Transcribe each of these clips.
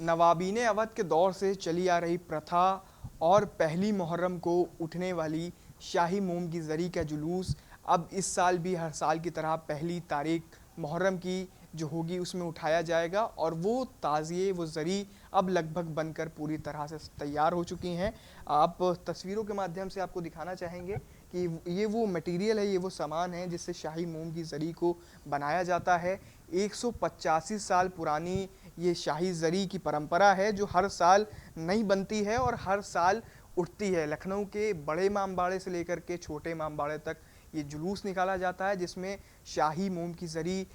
नवाबीन अवध के दौर से चली आ रही प्रथा और पहली मुहर्रम को उठने वाली शाही मोम की ज़री का जुलूस अब इस साल भी हर साल की तरह पहली तारीख मुहर्रम की जो होगी उसमें उठाया जाएगा और वो ताज़िए वो ज़री अब लगभग बनकर पूरी तरह से तैयार हो चुकी हैं। आप तस्वीरों के माध्यम से आपको दिखाना चाहेंगे कि ये वो मटेरियल है, ये वो सामान है जिससे शाही मोम की ज़री को बनाया जाता है। 185 साल पुरानी ये शाही ज़री की परंपरा है जो हर साल नई बनती है और हर साल उठती है। लखनऊ के बड़े इमामबाड़े से लेकर के छोटे इमामबाड़े तक ये जुलूस निकाला जाता है जिसमें शाही मोम की ज़री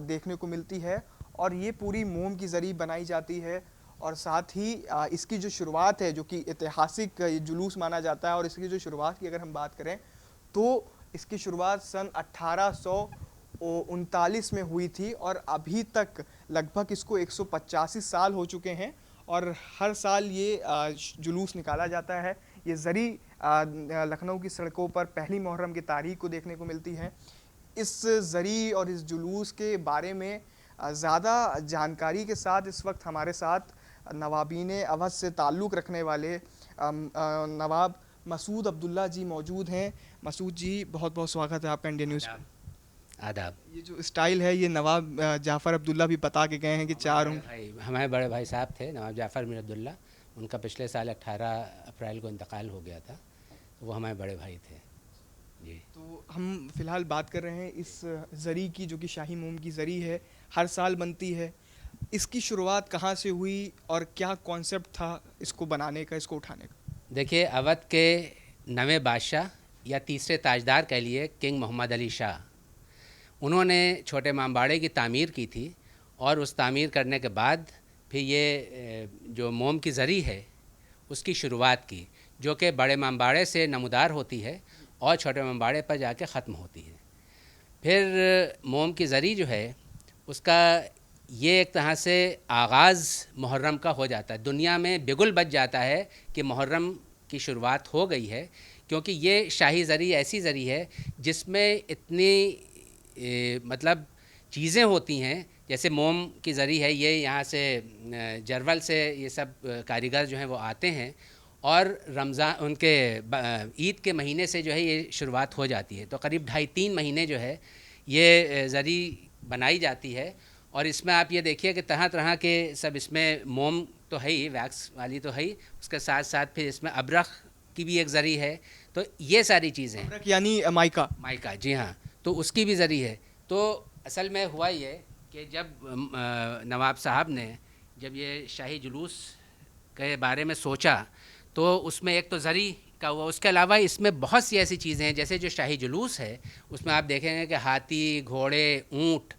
देखने को मिलती है और ये पूरी मोम की ज़री बनाई जाती है। और साथ ही इसकी जो शुरुआत है जो कि ऐतिहासिक जुलूस माना जाता है और इसकी जो शुरुआत की अगर हम बात करें तो इसकी शुरुआत सन 1839 में हुई थी और अभी तक लगभग इसको 185 साल हो चुके हैं और हर साल ये जुलूस निकाला जाता है। ये ज़री लखनऊ की सड़कों पर पहली मुहर्रम की तारीख को देखने को मिलती है। इस ज़री और इस जुलूस के बारे में ज़्यादा जानकारी के साथ इस वक्त हमारे साथ नवाबीन अवध से ताल्लुक़ रखने वाले नवाब मसूद अब्दुल्ला जी मौजूद हैं। मसूद जी, बहुत बहुत स्वागत है आपका इंडियन न्यूज़ में। आदाब। ये जो स्टाइल है ये नवाब जाफ़र अब्दुल्ला भी बता के गए हैं कि हमारे बड़े भाई साहब थे नवाब जाफ़र मीर अब्दुल्ला, उनका पिछले साल 18 अप्रैल को इंतकाल हो गया था, तो वो हमारे बड़े भाई थे जी। तो हम फ़िलहाल बात कर रहे हैं इस ज़री की जो कि शाही मोम की ज़री है, हर साल बनती है। इसकी शुरुआत कहाँ से हुई और क्या कॉन्सेप्ट था इसको बनाने का, इसको उठाने का? देखिए, अवध के नवें बादशाह या तीसरे ताजदार कह लिए किंग मोहम्मद अली शाह, उन्होंने छोटे इमामबाड़े की तामीर की थी और उस तामीर करने के बाद फिर ये जो मोम की ज़री है उसकी शुरुआत की, जो कि बड़े इमामबाड़े से नमूदार होती है और छोटे इमामबाड़े पर जाके ख़त्म होती है। फिर मोम की ज़री जो है उसका ये एक तरह से आगाज़ मुहर्रम का हो जाता है। दुनिया में बिगुल बज जाता है कि मुहर्रम की शुरुआत हो गई है, क्योंकि ये शाही ज़री ऐसी ज़री है जिसमें इतनी मतलब चीज़ें होती हैं। जैसे मोम की ज़री है, ये यहाँ से जरवल से ये सब कारीगर जो हैं वो आते हैं और रमज़ान उनके ईद के महीने से जो है ये शुरुआत हो जाती है। तो करीब 2.5-3 महीने जो है ये ज़री बनाई जाती है और इसमें आप ये देखिए कि तरह तरह के सब, इसमें मोम तो है ही, वैक्स वाली तो है ही, उसके साथ साथ फिर इसमें अबरख की भी एक ज़री है। तो ये सारी चीज़ें, अबरख यानी माइका। माइका, जी हाँ, तो उसकी भी ज़री है। तो असल में हुआ ये कि जब नवाब साहब ने जब ये शाही जुलूस के बारे में सोचा तो उसमें एक तो ज़री का हुआ, उसके अलावा इसमें बहुत सी ऐसी चीज़ें हैं। जैसे जो शाही जुलूस है उसमें आप देखेंगे कि हाथी, घोड़े, ऊँट,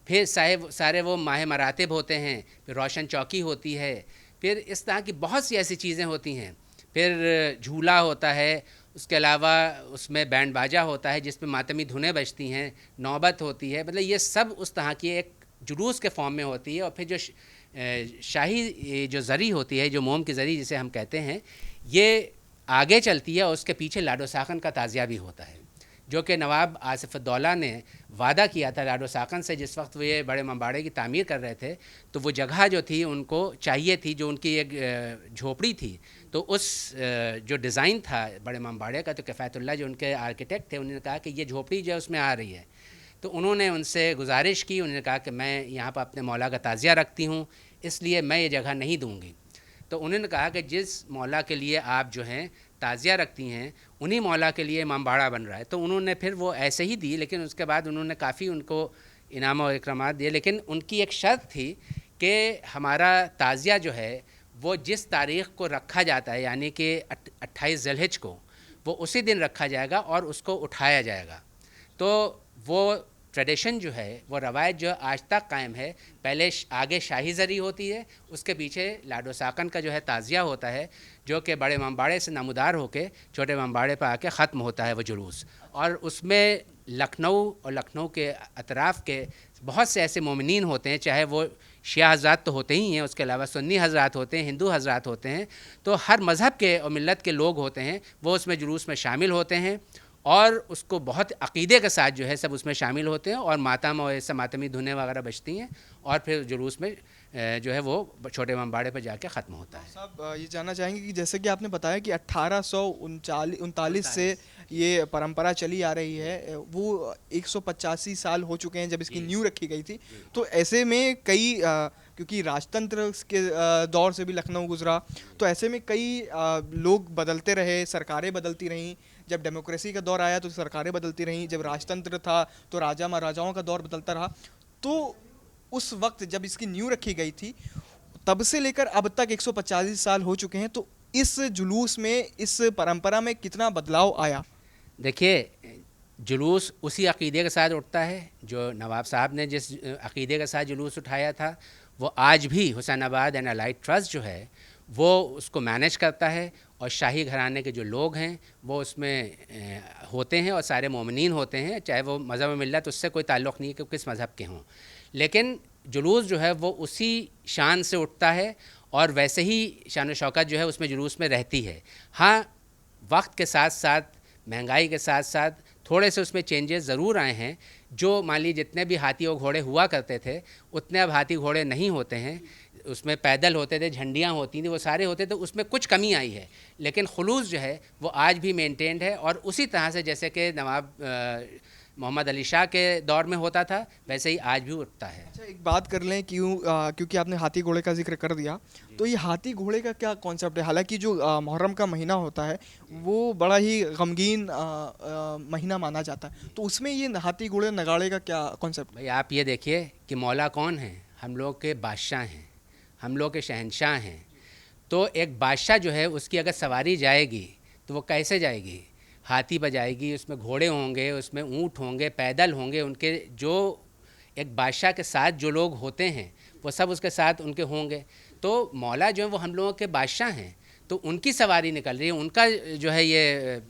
फिर सारे वो माह मरातिब होते हैं, फिर रोशन चौकी होती है, फिर इस तरह की बहुत सी ऐसी चीज़ें होती हैं। फिर झूला होता है, उसके अलावा उसमें बैंड बाजा होता है जिसमें मातमी धुनें बजती हैं, नौबत होती है। मतलब ये सब उस तरह की एक जुलूस के फॉर्म में होती है। और फिर जो शाही जो ज़री होती है, जो मोम की ज़री जिसे हम कहते हैं, ये आगे चलती है और उसके पीछे लाडो साखन का ताज़िया भी होता है, जो कि नवाब आसिफ़ुद्दौला ने वादा किया था लाडो साखन से। जिस वक्त वो ये बड़े इमामबाड़े की तामीर कर रहे थे तो वो जगह जो थी उनको चाहिए थी, जो उनकी एक झोपड़ी थी, तो उस जो डिज़ाइन था बड़े इमामबाड़े का, तो किफ़ायतुल्लाह जो उनके आर्किटेक्ट थे, उन्होंने कहा कि ये झोपड़ी जो है उसमें आ रही है। तो उन्होंने उनसे गुजारिश की, उन्होंने कहा कि मैं यहाँ पर अपने मौला का ताज़िया रखती हूँ, इसलिए मैं ये जगह नहीं दूँगी। तो उन्होंने कहा कि जिस मौला के लिए आप जो हैं ताज़िया रखती हैं उन्हीं मौला के लिए इमामबाड़ा बन रहा है। तो उन्होंने फिर वो ऐसे ही दी, लेकिन उसके बाद उन्होंने काफ़ी उनको इनाम और इकरामात दिए। लेकिन उनकी एक शर्त थी कि हमारा ताज़िया जो है वो जिस तारीख़ को रखा जाता है, यानी कि 28 ज़िलहिज को, वो उसी दिन रखा जाएगा और उसको उठाया जाएगा। तो वो ट्रेडिशन जो है, वो रवायत जो आज तक कायम है। पहले आगे शाही ज़री होती है, उसके पीछे लाडो साकन का जो है ताज़िया होता है, जो कि बड़े इमामबाड़े से नमूदार होके छोटे इमामबाड़े पर आके ख़त्म होता है वो जुलूस। और उसमें लखनऊ और लखनऊ के अतराफ़ के बहुत से ऐसे मोमिनीन होते हैं, चाहे वो शिया हज़रात तो होते ही हैं, उसके अलावा सुन्नी हज़रात होते हैं, हिंदू हज़रात होते हैं, तो हर मज़हब के और मिल्लत के लोग होते हैं, वो उसमें जुलूस में शामिल होते हैं और उसको बहुत अक़ीदे के साथ जो है सब उसमें शामिल होते हैं। और मातम और ऐसे मातमी धुनें वगैरह बजती हैं और फिर जुलूस में जो है वो छोटे इमामबाड़े पर जाके ख़त्म होता है। साहब ये जानना चाहेंगे कि जैसे कि आपने बताया कि 1839 से ये परंपरा चली आ रही है, वो 185 साल हो चुके हैं जब इसकी नींव रखी गई थी। तो ऐसे में कई क्योंकि राजतंत्र के दौर से भी लखनऊ गुजरा, तो ऐसे में कई लोग बदलते रहे, सरकारें बदलती रहीं। जब डेमोक्रेसी का दौर आया तो सरकारें बदलती रहीं, जब राजतंत्र था तो राजा महाराजाओं का दौर बदलता रहा। तो उस वक्त जब इसकी नींव रखी गई थी, तब से लेकर अब तक 185 साल हो चुके हैं, तो इस जुलूस में, इस परंपरा में कितना बदलाव आया? देखिए, जुलूस उसी अक़ीदे के साथ उठता है जो नवाब साहब ने जिस अक़ीदे के साथ जुलूस उठाया था, वो आज भी हुसैनाबाद एंड अलाइड ट्रस्ट जो है वो उसको मैनेज करता है, और शाही घराने के जो लोग हैं वो उसमें होते हैं और सारे मोमिनीन होते हैं, चाहे वो मज़हब में मिल्लत, उससे कोई ताल्लुक़ नहीं है कि किस मज़हब के हों। लेकिन जुलूस जो है वो उसी शान से उठता है और वैसे ही शान व शौकत जो है उसमें जुलूस में रहती है। हाँ, वक्त के साथ साथ, महंगाई के साथ साथ थोड़े से उसमें चेंजेस ज़रूर आए हैं। जो मान लीजिए जितने भी हाथी और घोड़े हुआ करते थे उतने अब हाथी घोड़े नहीं होते हैं, उसमें पैदल होते थे, झंडियाँ होती थी, वो सारे होते थे, उसमें कुछ कमी आई है। लेकिन खुलूस जो है वो आज भी मेंटेन्ड है, और उसी तरह से जैसे कि नवाब मोहम्मद अली शाह के दौर में होता था वैसे ही आज भी उठता है। अच्छा, एक बात कर लें, क्योंकि आपने हाथी घोड़े का जिक्र कर दिया, तो ये हाथी घोड़े का क्या कॉन्सेप्ट है? हालांकि जो मुहर्रम का महीना होता है वो बड़ा ही गमगीन महीना माना जाता है, तो उसमें ये हाथी घोड़े नगाड़े का क्या कॉन्सेप्ट? भाई आप ये देखिए कि मौला कौन है, हम लोग के बादशाह हैं, हम लोग के शहंशाह हैं। तो एक बादशाह जो है उसकी अगर सवारी जाएगी तो वो कैसे जाएगी? हाथी पर जाएगी, उसमें घोड़े होंगे, उसमें ऊँट होंगे, पैदल होंगे, उनके जो एक बादशाह के साथ जो लोग होते हैं वो सब उसके साथ उनके होंगे। तो मौला जो है वो हम लोगों के बादशाह हैं, तो उनकी सवारी निकल रही है, उनका जो है ये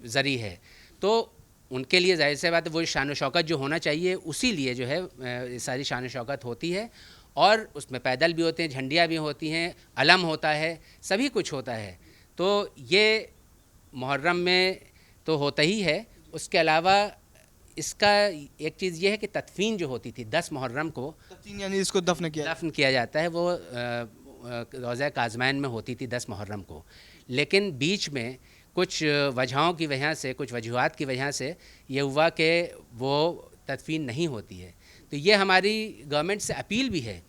ज़री है, तो उनके लिए ज़ाहिर सी बात है वो शान व शौकत जो होना चाहिए उसी लिए जो है सारी शान व शौकत होती है। और उसमें पैदल भी होते हैं, झंडियाँ भी होती हैं, अलम होता है, सभी कुछ होता है। तो ये मुहर्रम में तो होता ही है। उसके अलावा इसका एक चीज़ ये है कि तदफीन जो होती थी 10 मुहर्रम को, तदफीन यानी इसको दफन किया जाता है, वो रोज़ा काज़मैन में होती थी 10 मुहर्रम को। लेकिन बीच में कुछ वजहों की वजह से, कुछ वजूहात की वजह से ये हुआ कि वो तदफीन नहीं होती है। तो ये हमारी गवर्नमेंट से अपील भी है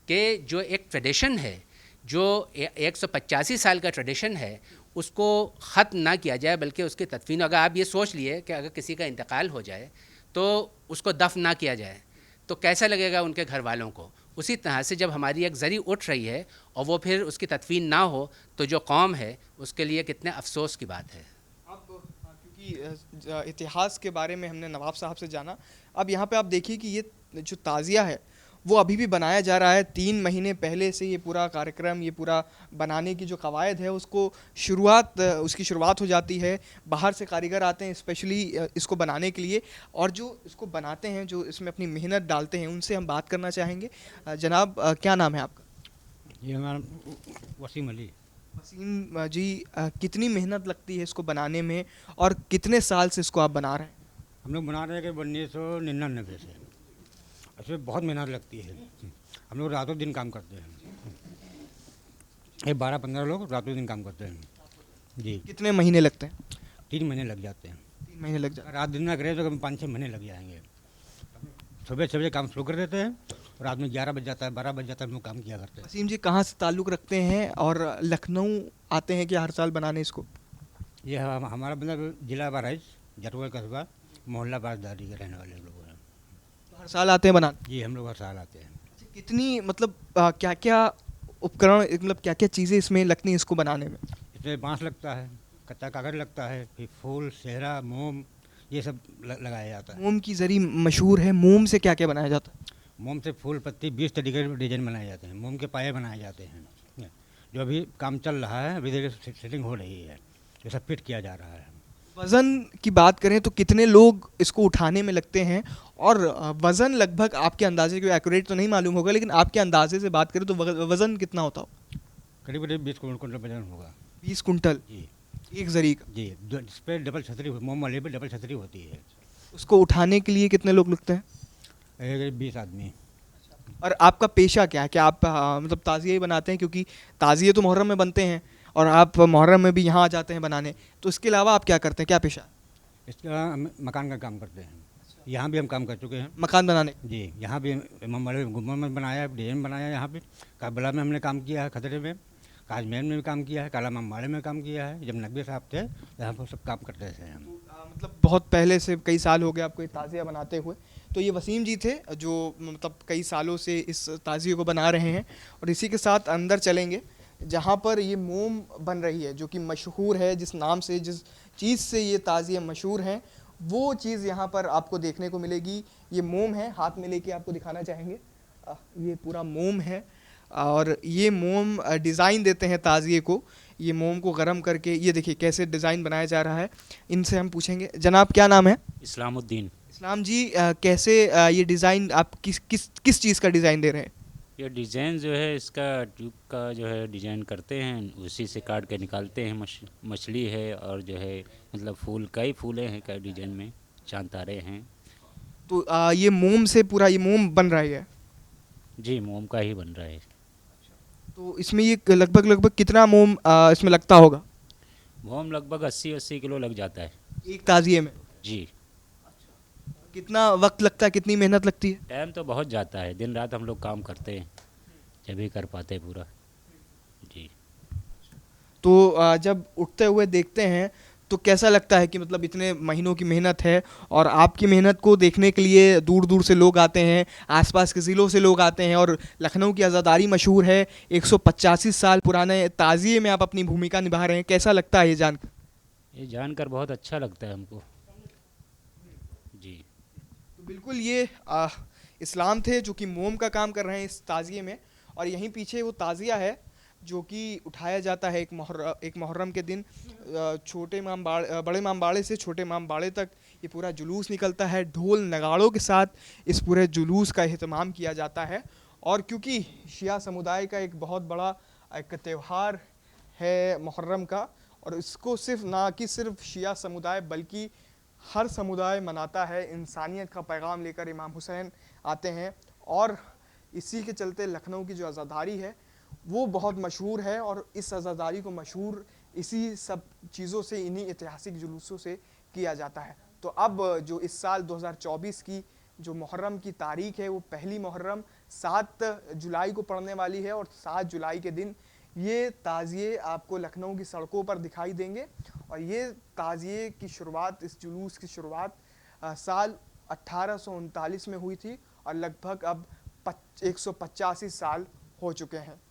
कि जो एक ट्रेडिशन है, जो 185 साल का ट्रेडिशन है, उसको ख़त्म ना किया जाए, बल्कि उसकी तदफीन, अगर आप ये सोच लिए कि अगर किसी का इंतकाल हो जाए तो उसको दफ़न ना किया जाए तो कैसा लगेगा उनके घर वालों को। उसी तरह से जब हमारी एक ज़री उठ रही है और वो फिर उसकी तदफीन ना हो तो जो कौम है उसके लिए कितने अफसोस की बात है। अब क्योंकि इतिहास के बारे में हमने नवाब साहब से जाना, अब यहाँ पे आप देखिए कि ये जो ताज़िया है वो अभी भी बनाया जा रहा है। 3 महीने पहले से ये पूरा कार्यक्रम, ये पूरा बनाने की जो कवायद है उसकी शुरुआत हो जाती है। बाहर से कारीगर आते हैं स्पेशली इसको बनाने के लिए, और जो इसको बनाते हैं, जो इसमें अपनी मेहनत डालते हैं, उनसे हम बात करना चाहेंगे। जनाब, क्या नाम है आपका? ये हमारा वसीम अली। वसीम जी, कितनी मेहनत लगती है इसको बनाने में, और कितने साल से इसको आप बना रहे हैं? हम लोग बना रहे हैं कि 1999 से। इसमें बहुत मेहनत लगती है। हम लोग रातों दिन काम करते हैं। ये 12-15 लोग रातों दिन काम करते हैं जी। कितने महीने लगते हैं? 3 महीने लग जाते हैं। 3 महीने लग जाते रात दिन ना करें तो 5-6 महीने लग जाएंगे। सुबह 6 बजे काम शुरू कर देते हैं, रात में 11 बज जाता है, 12 बज जाता है, हम लोग काम किया करते हैं। वसीम जी, कहाँ से ताल्लुक़ रखते हैं और लखनऊ आते हैं कि हर साल बनाने इसको? ये हमारा मतलब जिला बहराइच, जटुआ कस्बा, मोहल्ला बाजदारी के रहने वाले लोग हैं। तो हर साल आते हैं बनाने? जी, हम लोग हर साल आते हैं। कितनी, मतलब क्या क्या उपकरण, मतलब क्या क्या चीज़ें इसमें लगती हैं इसको बनाने में? इसमें बांस लगता है, कच्चा कागज़ लगता है, फिर फूल, सेहरा, मोम, ये सब लगाया जाता है। मोम की ज़री मशहूर है, मोम से क्या क्या बनाया जाता है? मोम से फूल पत्ती 20 तरीके के डिजाइन बनाए जाते हैं। मोम के पाए बनाए जाते हैं। जो अभी काम चल रहा है, अभी देखिए सेटिंग हो रही है, ये सब फिट किया जा रहा है। वज़न की बात करें तो कितने लोग इसको उठाने में लगते हैं, और वज़न लगभग आपके अंदाजे, क्योंकि एक्यूरेट तो नहीं मालूम होगा, लेकिन आपके अंदाजे से बात करें तो वज़न कितना होता हो? करीब करीब 20 कुंटल वजन होगा। 20 कुंटल जी एक ज़री का? जी। इस पर डबल छतरी, मोम वाले पर डबल छतरी होती है। उसको उठाने के लिए कितने लोग लगते हैं? 20 आदमी और आपका पेशा क्या है? क्या आप मतलब ताज़िए ही बनाते हैं? क्योंकि ताज़िए तो मुहर्रम में बनते हैं और आप मुहर्रम में भी यहाँ आ जाते हैं बनाने, तो इसके अलावा आप क्या करते हैं? क्या पेशा है? इसका हम मकान का काम करते हैं। यहाँ भी हम काम कर चुके हैं। मकान बनाने का? जी, यहाँ भी इमाम बाड़े गुम्बद में बनाया है, डिजाइन बनाया है। यहाँ पे करबला में हमने काम किया है, खतरे में, काजमेर में भी काम किया है, काला इमामबाड़े में काम किया है। जब नकवी साहब थे यहाँ पर सब काम करते थे हम। मतलब बहुत पहले से, कई साल हो गए आपको ये ताज़िया बनाते हुए। तो ये वसीम जी थे जो मतलब कई सालों से इस ताज़िए को बना रहे हैं, और इसी के साथ अंदर चलेंगे जहाँ पर ये मोम बन रही है, जो कि मशहूर है, जिस नाम से, जिस चीज़ से ये ताज़िए मशहूर हैं, वो चीज़ यहाँ पर आपको देखने को मिलेगी। ये मोम है, हाथ में लेके आपको दिखाना चाहेंगे। ये पूरा मोम है, और ये मोम डिज़ाइन देते हैं ताज़िए को। ये मोम को गर्म करके, ये देखिए कैसे डिज़ाइन बनाया जा रहा है। इनसे हम पूछेंगे, जनाब क्या नाम है? इस्लामुद्दीन। इस्लाम जी, कैसे ये डिज़ाइन आप किस चीज़ का डिज़ाइन दे रहे हैं? ये डिज़ाइन जो है इसका ट्यूब का जो है डिज़ाइन करते हैं, उसी से काट के निकालते हैं। मछली है और जो है मतलब फूल, कई फूलें हैं, कई डिज़ाइन में चांद तारे हैं। तो ये मोम से पूरा ये मोम बन रहा है? जी, मोम का ही बन रहा है। तो इसमें ये लगभग कितना मोम इसमें लगता होगा मोम लगभग 80-80 किलो लग जाता है। एक ताज़िए में? जी, कितना वक्त लगता है, कितनी मेहनत लगती है? टाइम तो बहुत जाता है, दिन रात हम लोग काम करते हैं, जब कर पाते हैं पूरा। जी। तो जब उठते हुए देखते हैं तो कैसा लगता है कि मतलब इतने महीनों की मेहनत है, और आपकी मेहनत को देखने के लिए दूर दूर से लोग आते हैं, आसपास के ज़िलों से लोग आते हैं, और लखनऊ की आज़ादारी मशहूर है। 185 साल पुराने ताज़िए में आप अपनी भूमिका निभा रहे हैं, कैसा लगता है ये जानकर? ये जानकर बहुत अच्छा लगता है हमको। जी। तो बिल्कुल ये इस्लाम थे जो कि मोम का काम कर रहे हैं इस ताज़िए में, और यहीं पीछे वो ताज़िया है जो कि उठाया जाता है एक मुहर्रम के दिन। बड़े इमाम बाड़े से छोटे इमाम बाड़े तक ये पूरा जुलूस निकलता है, ढोल नगाड़ों के साथ इस पूरे जुलूस का एहतमाम किया जाता है। और क्योंकि शिया समुदाय का एक बहुत बड़ा एक त्यौहार है मुहर्रम का, और इसको सिर्फ शिया समुदाय बल्कि हर समुदाय मनाता है, इंसानियत का पैगाम लेकर इमाम हुसैन आते हैं, और इसी के चलते लखनऊ की जो आज़ादारी है वो बहुत मशहूर है, और इस आज़ादारी को मशहूर इसी सब चीज़ों से, इन्हीं ऐतिहासिक जुलूसों से किया जाता है। तो अब जो इस साल 2024 की जो मुहर्रम की तारीख है, वो पहली मुहर्रम 7 जुलाई को पड़ने वाली है, और 7 जुलाई के दिन ये ताज़िए आपको लखनऊ की सड़कों पर दिखाई देंगे। और ये ताज़िए की शुरुआत, इस जुलूस की शुरुआत साल 1839 में हुई थी, और लगभग अब 185 साल हो चुके हैं।